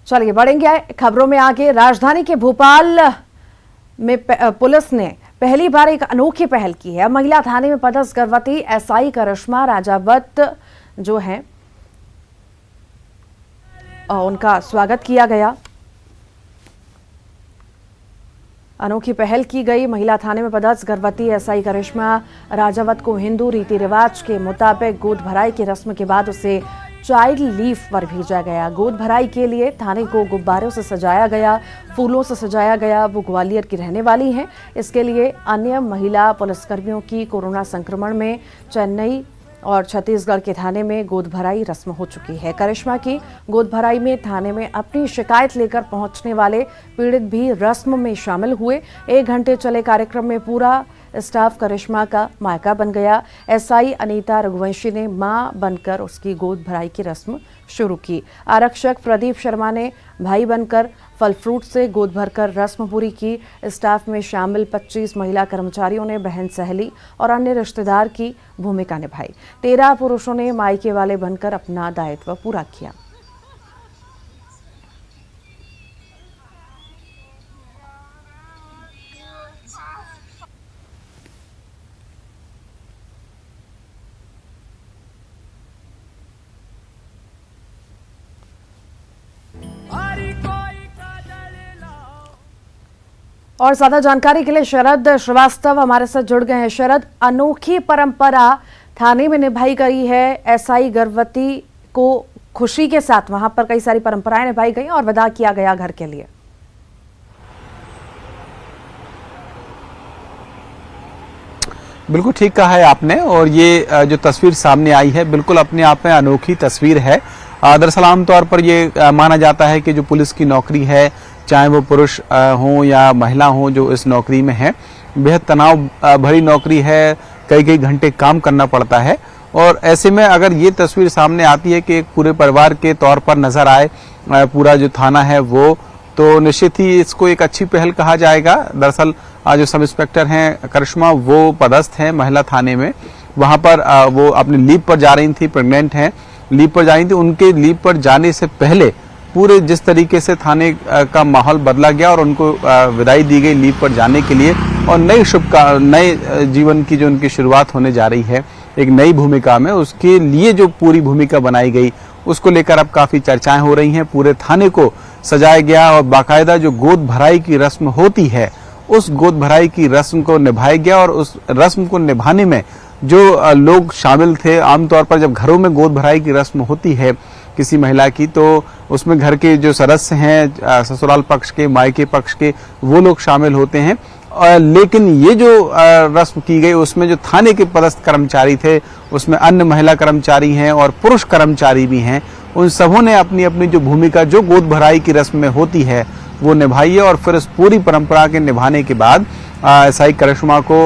चलिए बढ़ेंगे खबरों में आगे। राजधानी के भोपाल में पुलिस ने पहली बार एक अनोखी पहल की है। महिला थाने में पदस्थ गर्भवती एसआई करिश्मा राजावत जो है उनका स्वागत किया गया। अनोखी पहल की गई। महिला थाने में पदस्थ गर्भवती एसआई करिश्मा राजावत को हिंदू रीति रिवाज के मुताबिक गोद भराई की रस्म के बाद उसे चाइल्ड लीव पर भेजा गया। गोद भराई के लिए थाने को गुब्बारों से सजाया गया, फूलों से सजाया गया। वो ग्वालियर की रहने वाली हैं। इसके लिए अन्य महिला पुलिसकर्मियों की कोरोना संक्रमण में चेन्नई और छत्तीसगढ़ के थाने में गोद भराई रस्म हो चुकी है। करिश्मा की गोद भराई में थाने में अपनी शिकायत लेकर पहुंचने वाले पीड़ित भी रस्म में शामिल हुए। 1 घंटे चले कार्यक्रम में पूरा स्टाफ करिश्मा का मायका बन गया। एसआई अनीता रघुवंशी ने मां बनकर उसकी गोद भराई की रस्म शुरू की। आरक्षक प्रदीप शर्मा ने भाई बनकर फल फ्रूट से गोद भरकर रस्म पूरी की। स्टाफ में शामिल 25 महिला कर्मचारियों ने बहन सहेली और अन्य रिश्तेदार की भूमिका निभाई। 13 पुरुषों ने मायके वाले बनकर अपना दायित्व पूरा किया। और ज्यादा जानकारी के लिए शरद श्रीवास्तव हमारे साथ जुड़ गए हैं। शरद, अनोखी परंपरा थाने में निभाई गई है। एसआई गर्भवती को खुशी के साथ वहां पर कई सारी परंपराएं निभाई गई और विदा किया गया घर के लिए। बिल्कुल ठीक कहा है आपने। और ये जो तस्वीर सामने आई है बिल्कुल अपने आप में अनोखी तस्वीर है। दरअसल आमतौर पर ये माना जाता है कि जो पुलिस की नौकरी है, चाहे वो पुरुष हों या महिला हों जो इस नौकरी में है, बेहद तनाव भरी नौकरी है। कई घंटे काम करना पड़ता है। और ऐसे में अगर ये तस्वीर सामने आती है कि एक पूरे परिवार के तौर पर नजर आए पूरा जो थाना है वो, तो निश्चित ही इसको एक अच्छी पहल कहा जाएगा। दरअसल जो सब इंस्पेक्टर हैं करिश्मा, वो पदस्थ हैं महिला थाने में। वहां पर वो अपनी लीव पर जा रही थी, प्रेग्नेंट हैं, लीव पर जा रही थी। उनके लीव पर जाने से पहले पूरे जिस तरीके से थाने का माहौल बदला गया और उनको विदाई दी गई लीव पर जाने के लिए, और नए जीवन की जो उनकी शुरुआत होने जा रही है एक नई भूमिका में, उसके लिए जो पूरी भूमिका बनाई गई उसको लेकर अब काफी चर्चाएं हो रही हैं। पूरे थाने को सजाया गया और बाकायदा जो गोद भराई की रस्म होती है उस गोद भराई की रस्म को निभाया गया। और उस रस्म को निभाने में जो लोग शामिल थे, आमतौर पर जब घरों में गोद भराई की रस्म होती है किसी महिला की, तो उसमें घर के जो सदस्य हैं, ससुराल पक्ष के, मायके पक्ष के, वो लोग शामिल होते हैं। लेकिन ये जो रस्म की गई उसमें जो थाने के पदस्थ कर्मचारी थे, उसमें अन्य महिला कर्मचारी हैं और पुरुष कर्मचारी भी हैं, उन सबों ने अपनी अपनी जो भूमिका जो गोद भराई की रस्म में होती है वो निभाई है। और फिर इस पूरी परंपरा के निभाने के बाद एसआई करिश्मा को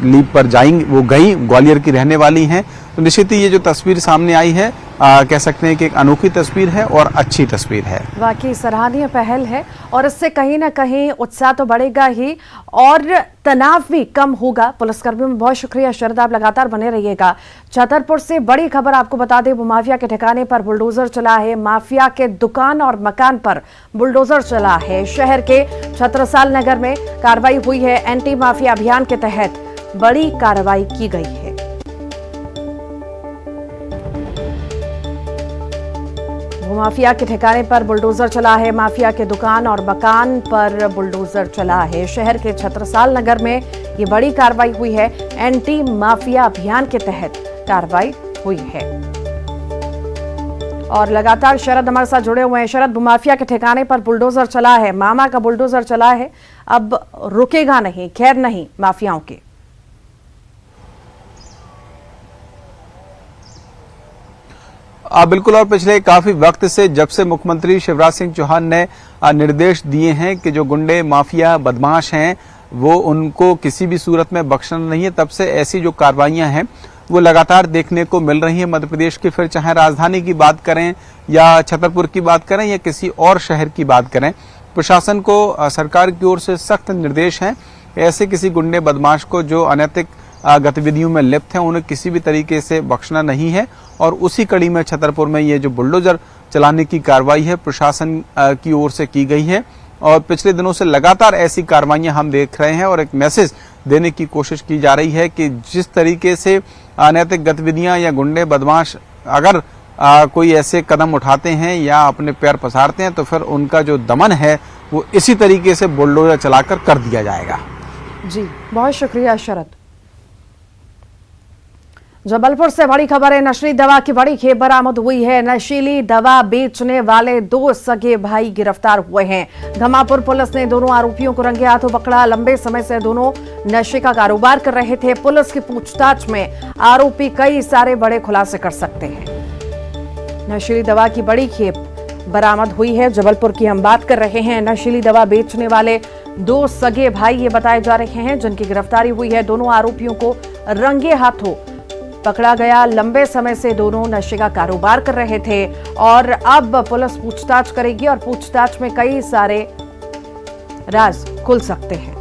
लीव पर जाएंगी, वो गई, ग्वालियर की रहने वाली हैं। तो निश्चित ही ये जो तस्वीर सामने आई है कह सकते हैं कि एक अनोखी तस्वीर है और अच्छी तस्वीर है। वाकई सराहनीय पहल है और इससे कहीं ना कहीं उत्साह तो बढ़ेगा ही और तनाव भी कम होगा पुलिसकर्मियों में। बहुत शुक्रिया शरद, आप लगातार बने रहिएगा। छतरपुर से बड़ी खबर आपको बता दें, वो माफिया के ठिकाने पर बुलडोजर चला है। माफिया के दुकान और मकान पर बुलडोजर चला है। शहर के छत्रसाल नगर में कार्रवाई हुई है। एंटी माफिया अभियान के तहत बड़ी कार्रवाई की गई है। माफिया के ठिकाने पर बुलडोजर चला है। माफिया के दुकान और मकान पर बुलडोजर चला है। शहर के छत्रसाल नगर में ये बड़ी कार्रवाई हुई है। एंटी माफिया अभियान के तहत कार्रवाई हुई है। और लगातार शरद हमारे साथ जुड़े हुए हैं। शरद, माफिया के ठिकाने पर बुलडोजर चला है, मामा का बुलडोजर चला है, अब रुकेगा नहीं, खैर नहीं माफियाओं की। बिल्कुल। और पिछले काफी वक्त से जब से मुख्यमंत्री शिवराज सिंह चौहान ने निर्देश दिए हैं कि जो गुंडे माफिया बदमाश हैं वो उनको किसी भी सूरत में बख्शना नहीं है, तब से ऐसी जो कार्रवाइयां हैं वो लगातार देखने को मिल रही है मध्य प्रदेश की। फिर चाहे राजधानी की बात करें या छतरपुर की बात करें या किसी और शहर की बात करें, प्रशासन को सरकार की ओर से सख्त निर्देश हैं ऐसे किसी गुंडे बदमाश को जो अनैतिक गतिविधियों में लिप्त हैं उन्हें किसी भी तरीके से बख्शना नहीं है। और उसी कड़ी में छतरपुर में ये जो बुलडोजर चलाने की कार्रवाई है प्रशासन की ओर से की गई है और पिछले दिनों से लगातार ऐसी कार्रवाइयां हम देख रहे हैं और एक मैसेज देने की कोशिश की जा रही है कि जिस तरीके से अनैतिक गतिविधियां या गुंडे बदमाश अगर कोई ऐसे कदम उठाते हैं या अपने पैर पसारते हैं तो फिर उनका जो दमन है वो इसी तरीके से बुलडोजर चलाकर कर दिया जाएगा। जी बहुत शुक्रिया शरद। जबलपुर से बड़ी खबर है, नशीली दवा की बड़ी खेप बरामद हुई है। नशीली दवा बेचने वाले 2 सगे भाई गिरफ्तार हुए हैं। धमापुर पुलिस ने दोनों आरोपियों को रंगे हाथों पकड़ा। लंबे समय से दोनों नशे का कारोबार कर रहे थे। पुलिस की पूछताछ में आरोपी कई सारे बड़े खुलासे कर सकते हैं। नशीली दवा की बड़ी खेप बरामद हुई है। जबलपुर की हम बात कर रहे हैं। नशीली दवा बेचने वाले 2 सगे भाई ये बताए जा रहे हैं जिनकी गिरफ्तारी हुई है। दोनों आरोपियों को रंगे हाथों पकड़ा गया। लंबे समय से दोनों नशे का कारोबार कर रहे थे और अब पुलिस पूछताछ करेगी और पूछताछ में कई सारे राज खुल सकते हैं।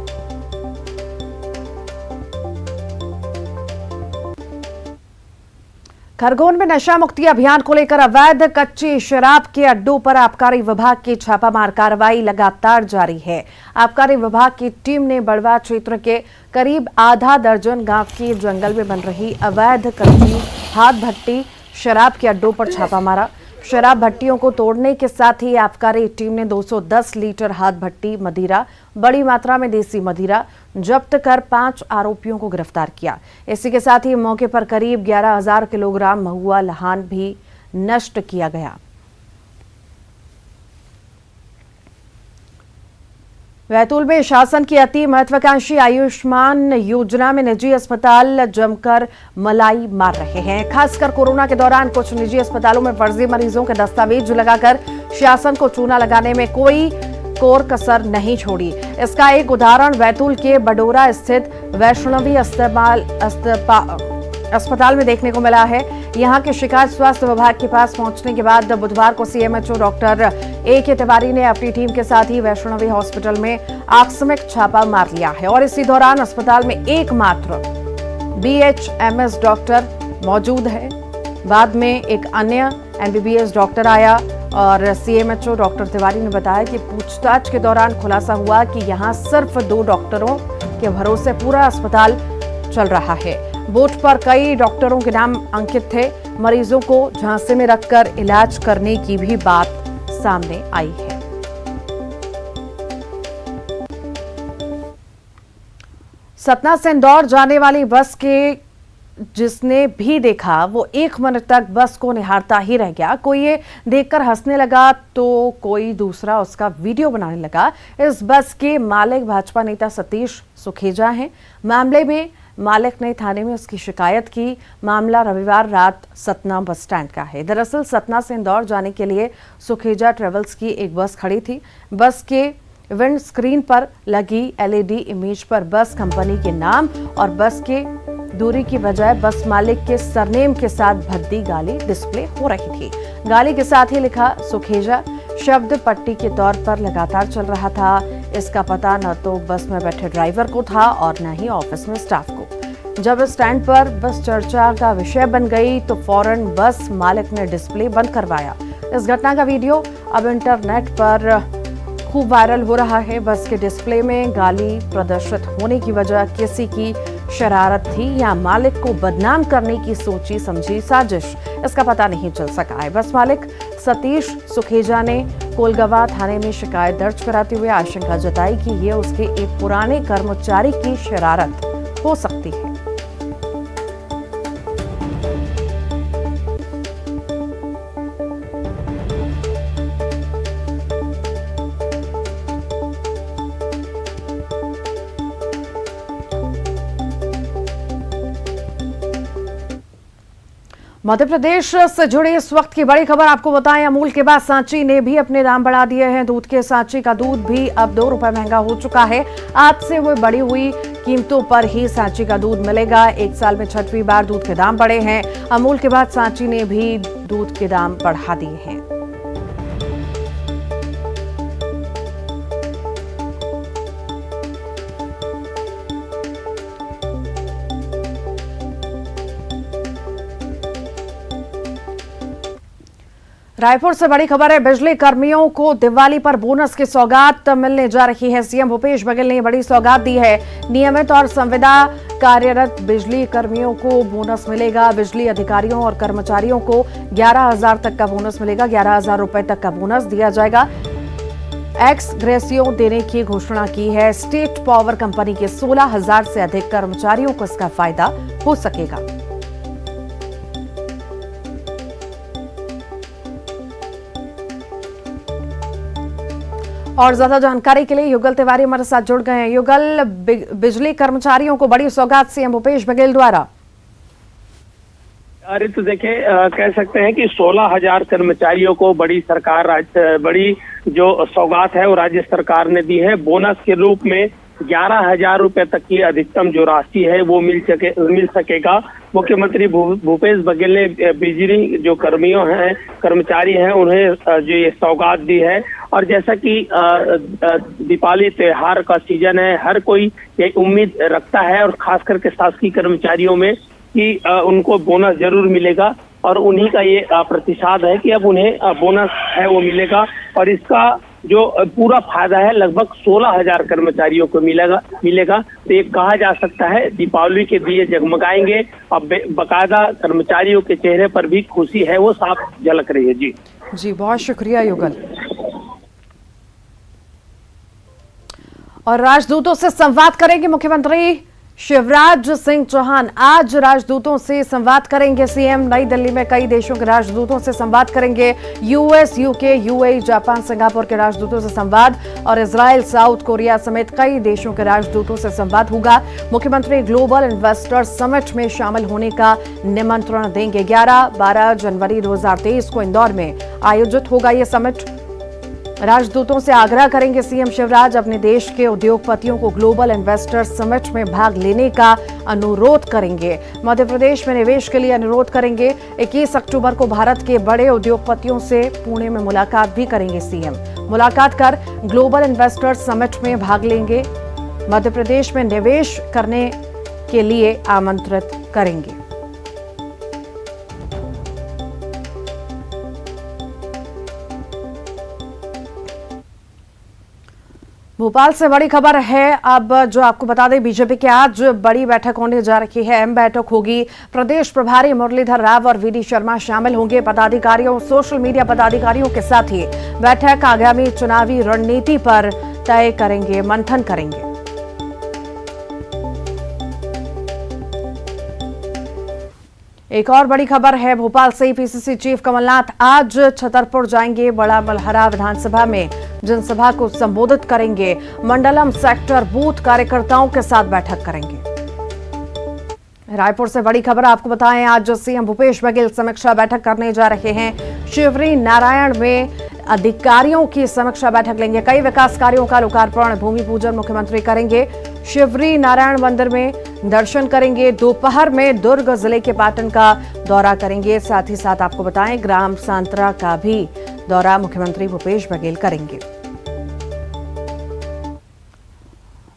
खरगोन में नशा मुक्ति अभियान को लेकर अवैध कच्ची शराब के अड्डों पर आबकारी विभाग की छापामार कार्रवाई लगातार जारी है। आबकारी विभाग की टीम ने बड़वा क्षेत्र के करीब आधा दर्जन गांव के जंगल में बन रही अवैध कच्ची हाथ भट्टी शराब के अड्डों पर छापा मारा। शराब भट्टियों को तोड़ने के साथ ही आबकारी टीम ने 210 लीटर हाथ भट्टी मदिरा, बड़ी मात्रा में देसी मदिरा जब्त कर 5 आरोपियों को गिरफ्तार किया। इसी के साथ ही मौके पर करीब 11,000 किलोग्राम महुआ लहान भी नष्ट किया गया। बैतूल में शासन की अति महत्वाकांक्षी आयुष्मान योजना में निजी अस्पताल जमकर मलाई मार रहे हैं। खासकर कोरोना के दौरान कुछ निजी अस्पतालों में फर्जी मरीजों के दस्तावेज लगाकर शासन को चूना लगाने में कोई कोर कसर नहीं छोड़ी। इसका एक उदाहरण बैतूल के बडोरा स्थित वैष्णवी अस्पताल में देखने को मिला है। यहां की शिकायत स्वास्थ्य विभाग के पास पहुंचने के बाद बुधवार को सीएमएचओ डॉक्टर ए.के. तिवारी ने अपनी टीम के साथ ही वैष्णवी हॉस्पिटल में आकस्मिक छापा मार लिया है और इसी दौरान अस्पताल में एकमात्र बीएचएमएस डॉक्टर मौजूद है। बाद में एक अन्य एमबीबीएस डॉक्टर आया और सीएमएचओ डॉक्टर तिवारी ने बताया कि पूछताछ के दौरान खुलासा हुआ कि यहां सिर्फ 2 डॉक्टरों के भरोसे पूरा अस्पताल चल रहा है। बोर्ड पर कई डॉक्टरों के नाम अंकित थे। मरीजों को झांसे में रखकर इलाज करने की भी बात सामने आई है। सतना से इंदौर जाने वाली बस के जिसने भी देखा वो 1 मिनट तक बस को निहारता ही रह गया। कोई ये देखकर हंसने लगा तो कोई दूसरा उसका वीडियो बनाने लगा। इस बस के मालिक भाजपा नेता सतीश सुखेजा हैं। मामले में मालिक ने थाने में उसकी शिकायत की। मामला रविवार रात सतना बस स्टैंड का है। दरअसल सतना से इंदौर जाने के लिए सुखेजा ट्रेवल्स की एक बस खड़ी थी। बस के विंड स्क्रीन पर लगी एलईडी इमेज पर बस कंपनी के नाम और बस के दूरी की बजाय बस मालिक के सरनेम के साथ भद्दी गाली डिस्प्ले हो रही थी। गाली के साथ ही लिखा सुखेजा शब्द पट्टी के तौर पर लगातार चल रहा था। इसका पता न तो बस में बैठे ड्राइवर को था और न ही ऑफिस में स्टाफ को। जब स्टैंड पर बस चर्चा का विषय बन गई तो फौरन बस मालिक ने डिस्प्ले बंद करवाया। इस घटना का वीडियो अब इंटरनेट पर खूब वायरल हो रहा है। बस के डिस्प्ले में गाली प्रदर्शित होने की वजह किसी की शरारत थी या मालिक को बदनाम करने की सोची समझी साजिश, इसका पता नहीं चल सका है। बस मालिक सतीश सुखेजा ने कोलगवा थाने में शिकायत दर्ज कराते हुए आशंका जताई कि ये उसके एक पुराने कर्मचारी की शरारत हो सकती है। मध्य प्रदेश से जुड़ी इस वक्त की बड़ी खबर आपको बताएं। अमूल के बाद सांची ने भी अपने दाम बढ़ा दिए हैं। दूध के सांची का दूध भी अब 2 रुपए महंगा हो चुका है। आज से वो बढ़ी हुई कीमतों पर ही सांची का दूध मिलेगा। 1 साल में 6वीं बार दूध के दाम बढ़े हैं। अमूल के बाद सांची ने भी दूध के दाम बढ़ा दिए हैं। रायपुर से बड़ी खबर है। बिजली कर्मियों को दिवाली पर बोनस की सौगात मिलने जा रही है। सीएम भूपेश बघेल ने बड़ी सौगात दी है। नियमित और संविदा कार्यरत बिजली कर्मियों को बोनस मिलेगा। बिजली अधिकारियों और कर्मचारियों को 11,000 तक का बोनस मिलेगा। 11,000 रुपए तक का बोनस दिया जाएगा। एक्स ग्रेसियो देने की घोषणा की है। स्टेट पावर कंपनी के 16,000 से अधिक कर्मचारियों को इसका फायदा हो सकेगा। और ज्यादा जानकारी के लिए युगल तिवारी हमारे साथ जुड़ गए हैं। युगल, बिजली कर्मचारियों को बड़ी सौगात सीएम भूपेश बघेल द्वारा। अरे तो देखिए, कह सकते हैं कि 16,000 कर्मचारियों को बड़ी जो सौगात है वो राज्य सरकार ने दी है। बोनस के रूप में 11,000 रुपए तक की अधिकतम जो राशि है वो मिल सकेगा। मुख्यमंत्री भूपेश बघेल ने बिजली जो कर्मचारी हैं उन्हें जो ये सौगात दी है। और जैसा कि दीपावली त्योहार का सीजन है, हर कोई ये उम्मीद रखता है और खास करके शासकीय कर्मचारियों में कि उनको बोनस जरूर मिलेगा। और उन्हीं का ये प्रतिसाद है कि अब उन्हें बोनस है वो मिलेगा। और इसका जो पूरा फायदा है लगभग 16,000 कर्मचारियों को मिलेगा। तो ये कहा जा सकता है दीपावली के दिए जगमगाएंगे। अब बाकायदा कर्मचारियों के चेहरे पर भी खुशी है वो साफ झलक रही है। जी बहुत शुक्रिया युगल। और राजदूतों से संवाद करेंगे मुख्यमंत्री शिवराज सिंह चौहान। आज राजदूतों से संवाद करेंगे सीएम। नई दिल्ली में कई देशों के राजदूतों से संवाद करेंगे। US, UK, UAE, Japan, Singapore के राजदूतों से संवाद और इजराइल, साउथ कोरिया समेत कई देशों के राजदूतों से संवाद होगा। मुख्यमंत्री ग्लोबल इन्वेस्टर्स समिट में शामिल होने का निमंत्रण देंगे। 11-12 जनवरी 2023 को इंदौर में आयोजित होगा ये समिट। राजदूतों से आग्रह करेंगे सीएम शिवराज, अपने देश के उद्योगपतियों को ग्लोबल इन्वेस्टर्स समिट में भाग लेने का अनुरोध करेंगे। मध्य प्रदेश में निवेश के लिए अनुरोध करेंगे। 21 अक्टूबर को भारत के बड़े उद्योगपतियों से पुणे में मुलाकात भी करेंगे सीएम। मुलाकात कर ग्लोबल इन्वेस्टर्स समिट में भाग लेंगे। मध्य प्रदेश में निवेश करने के लिए आमंत्रित करेंगे। भोपाल से बड़ी खबर है अब जो आपको बता दें, बीजेपी की आज बड़ी बैठक होने जा रही है। अहम बैठक होगी। प्रदेश प्रभारी मुरलीधर राव और वीडी शर्मा शामिल होंगे। पदाधिकारियों, सोशल मीडिया पदाधिकारियों के साथ ही बैठक आगामी चुनावी रणनीति पर तय करेंगे, मंथन करेंगे। एक और बड़ी खबर है भोपाल से। पीसीसी चीफ कमलनाथ आज छतरपुर जाएंगे। बड़ा मलहरा विधानसभा में जनसभा को संबोधित करेंगे। मंडलम सेक्टर बूथ कार्यकर्ताओं के साथ बैठक करेंगे। रायपुर से बड़ी खबर आपको बताएं, आज सीएम भूपेश बघेल समीक्षा बैठक करने जा रहे हैं। शिवरी नारायण में अधिकारियों की समीक्षा बैठक लेंगे। कई विकास कार्यों का लोकार्पण, भूमि पूजन मुख्यमंत्री करेंगे। शिवरी नारायण मंदिर में दर्शन करेंगे। दोपहर में दुर्ग जिले के पाटन का दौरा करेंगे। साथ ही साथ आपको बताएं, ग्राम सांतरा का भी दौरा मुख्यमंत्री भूपेश बघेल करेंगे।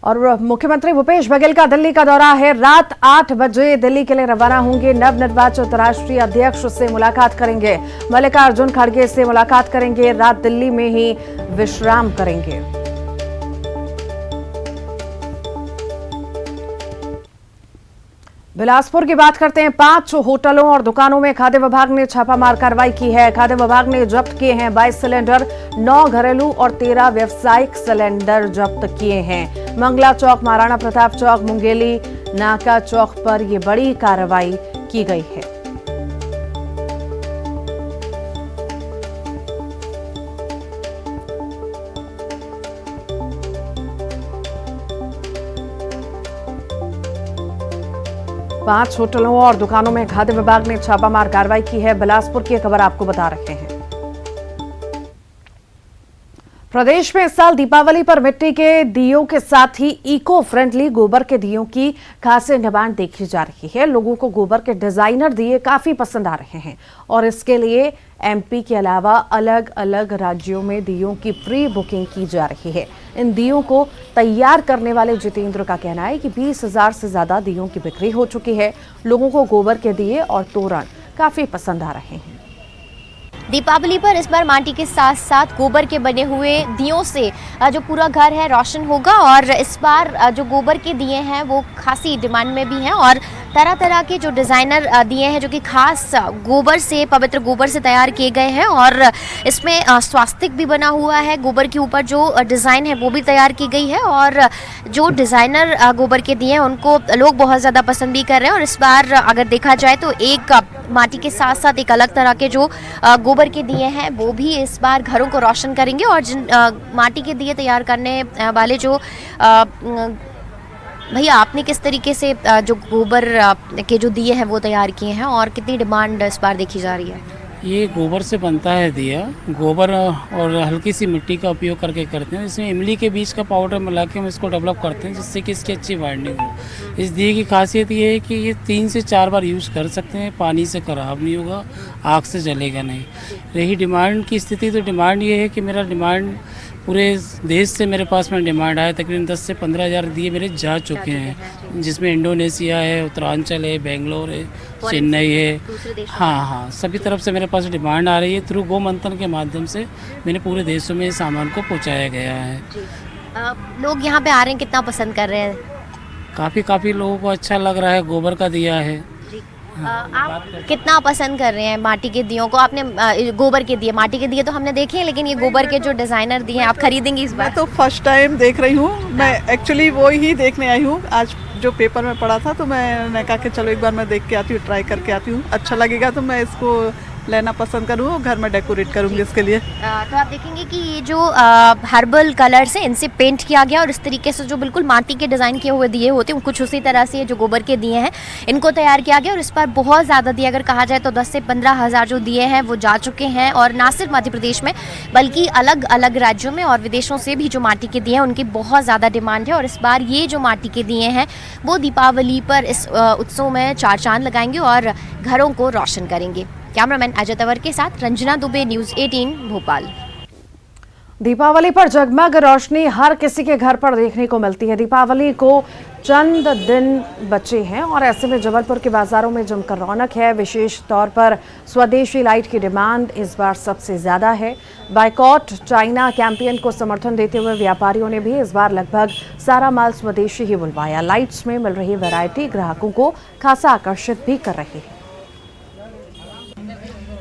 और मुख्यमंत्री भूपेश बघेल का दिल्ली का दौरा है। रात 8 बजे दिल्ली के लिए रवाना होंगे। नवनिर्वाचित राष्ट्रीय अध्यक्ष से मुलाकात करेंगे। मल्लिकार्जुन खड़गे से मुलाकात करेंगे। रात दिल्ली में ही विश्राम करेंगे। बिलासपुर की बात करते हैं। 5 होटलों और दुकानों में खाद्य विभाग ने छापामार कार्रवाई की है। खाद्य विभाग ने जब्त किए हैं 22 सिलेंडर, 9 घरेलू और 13 व्यावसायिक सिलेंडर जब्त किए हैं। मंगला चौक, महाराणा प्रताप चौक, मुंगेली नाका चौक पर यह बड़ी कार्रवाई की गई है। पांच होटलों और दुकानों में खाद्य विभाग ने छापामार कार्रवाई की है। बिलासपुर की खबर आपको बता रहे हैं। प्रदेश में इस साल दीपावली पर मिट्टी के दियों के साथ ही इको फ्रेंडली गोबर के दियों की खासी डिमांड देखी जा रही है। लोगों को गोबर के डिजाइनर दिए काफी पसंद आ रहे हैं और इसके लिए एमपी के अलावा अलग अलग राज्यों में दियों की प्री बुकिंग की जा रही है। इन दियों को तैयार करने वाले जितेंद्र का कहना है कि 20,000 से ज्यादा दियों की बिक्री हो चुकी है। लोगों को गोबर के दिए और तोरण काफी पसंद आ रहे हैं। दीपावली पर इस बार माटी के साथ साथ गोबर के बने हुए दियों से जो पूरा घर है रोशन होगा और इस बार जो गोबर के दिए हैं वो खासी डिमांड में भी हैं और तरह तरह के जो डिज़ाइनर दिए हैं जो कि खास गोबर से, पवित्र गोबर से तैयार किए गए हैं और इसमें स्वास्तिक भी बना हुआ है। गोबर के ऊपर जो डिज़ाइन है वो भी तैयार की गई है और जो डिज़ाइनर गोबर के दिए हैं उनको लोग बहुत ज़्यादा पसंद भी कर रहे हैं। और इस बार अगर देखा जाए तो एक माटी के साथ साथ एक अलग तरह के जो गोबर के दिए हैं वो भी इस बार घरों को रोशन करेंगे और जिन माटी के दिए तैयार करने वाले जो भैया, आपने किस तरीके से जो गोबर के जो दिए हैं वो तैयार किए हैं और कितनी डिमांड इस बार देखी जा रही है? ये गोबर से बनता है दिया। गोबर और हल्की सी मिट्टी का उपयोग करके करते हैं। इसमें इमली के बीज का पाउडर मिला के हम इसको डेवलप करते हैं जिससे कि इसकी अच्छी वाइंडिंग हो। इस दिए की खासियत ये है कि ये 3 से 4 बार यूज़ कर सकते हैं, पानी से ख़राब नहीं होगा, आग से जलेगा नहीं। रही डिमांड की स्थिति, तो डिमांड ये है कि मेरा डिमांड पूरे देश से मेरे पास में डिमांड आया। तकरीबन 10 से 15 हज़ार दिए मेरे जा चुके हैं, जिसमें इंडोनेशिया है, उत्तरांचल है, बेंगलोर है, चेन्नई है। हाँ, सभी तरफ से मेरे पास डिमांड आ रही है। थ्रू गो मंथन के माध्यम से मैंने पूरे देशों में इस सामान को पहुँचाया गया है। लोग यहाँ पे आ रहे हैं, कितना पसंद कर रहे हैं? काफ़ी लोगों को अच्छा लग रहा है। गोबर का दिया है। आप कितना पसंद कर रहे हैं माटी के दियों को? आपने गोबर के दिए, माटी के दिए तो हमने देखे हैं, लेकिन ये गोबर के जो डिज़ाइनर दिए हैं आप खरीदेंगी इस बार? मैं तो फर्स्ट टाइम देख रही हूँ। मैं एक्चुअली वो ही देखने आई हूँ। आज जो पेपर में पढ़ा था तो मैंने कहा कि चलो एक बार मैं देख के आती हूँ, ट्राई करके आती हूँ। अच्छा लगेगा तो मैं इसको लेना पसंद करूँ और घर में डेकोरेट करूँगी इसके लिए। तो आप देखेंगे कि ये जो हर्बल कलर्स हैं इनसे पेंट किया गया और इस तरीके से जो बिल्कुल माटी के डिज़ाइन किए हुए दिए होते हैं कुछ उसी तरह से ये जो गोबर के दिए हैं इनको तैयार किया गया। और इस पर बहुत ज़्यादा दिए, अगर कहा जाए तो 10 से 15 हज़ार जो दिए हैं वो जा चुके हैं। और ना सिर्फ मध्य प्रदेश में बल्कि अलग अलग राज्यों में और विदेशों से भी जो माटी के दिए हैं उनकी बहुत ज़्यादा डिमांड है। और इस बार ये जो माटी के दिए हैं वो दीपावली पर इस उत्सव में 4 चांद लगाएंगे और घरों को रोशन करेंगे। कैमरामैन अजय तंवर के साथ रंजना दुबे, न्यूज़ 18 भोपाल। दीपावली पर जगमग रोशनी हर किसी के घर पर देखने को मिलती है। दीपावली को चंद दिन बचे हैं और ऐसे में जबलपुर के बाजारों में जमकर रौनक है। विशेष तौर पर स्वदेशी लाइट की डिमांड इस बार सबसे ज्यादा है। बाइकॉट चाइना कैंपेन को समर्थन देते हुए व्यापारियों ने भी इस बार लगभग सारा माल स्वदेशी ही बुलवाया। लाइट्स में मिल रही वैरायटी ग्राहकों को खासा आकर्षित भी कर रही है।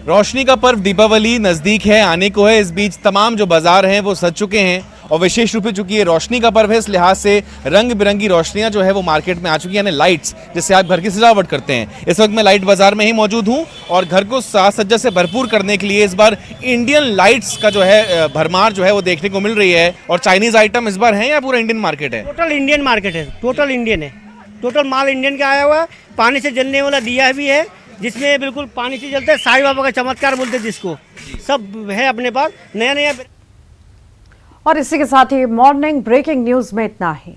रोशनी का पर्व दीपावली नजदीक है, आने को है। इस बीच तमाम जो बाजार हैं वो सज चुके हैं और विशेष रूप से चूंकि ये रोशनी का पर्व है इस लिहाज से रंग बिरंगी रोशनियां जो है वो मार्केट में आ चुकी हैं, यानी लाइट्स जिससे आप घर की सजावट करते हैं। इस वक्त मैं लाइट बाजार में ही मौजूद हूं और घर को साज सज्जा से भरपूर करने के लिए इस बार इंडियन लाइट्स का जो है भरमार जो है वो देखने को मिल रही है। और चाइनीज आइटम इस बार है या पूरा इंडियन मार्केट है? टोटल इंडियन मार्केट है, टोटल इंडियन है, टोटल माल इंडियन का आया हुआ है। पानी से जलने वाला दिया भी है जिसमें बिल्कुल पानी से जलता है, साईं बाबा का चमत्कार बोलते हैं जिसको, सब है अपने पास नया नया। और इसी के साथ ही मॉर्निंग ब्रेकिंग न्यूज में इतना ही।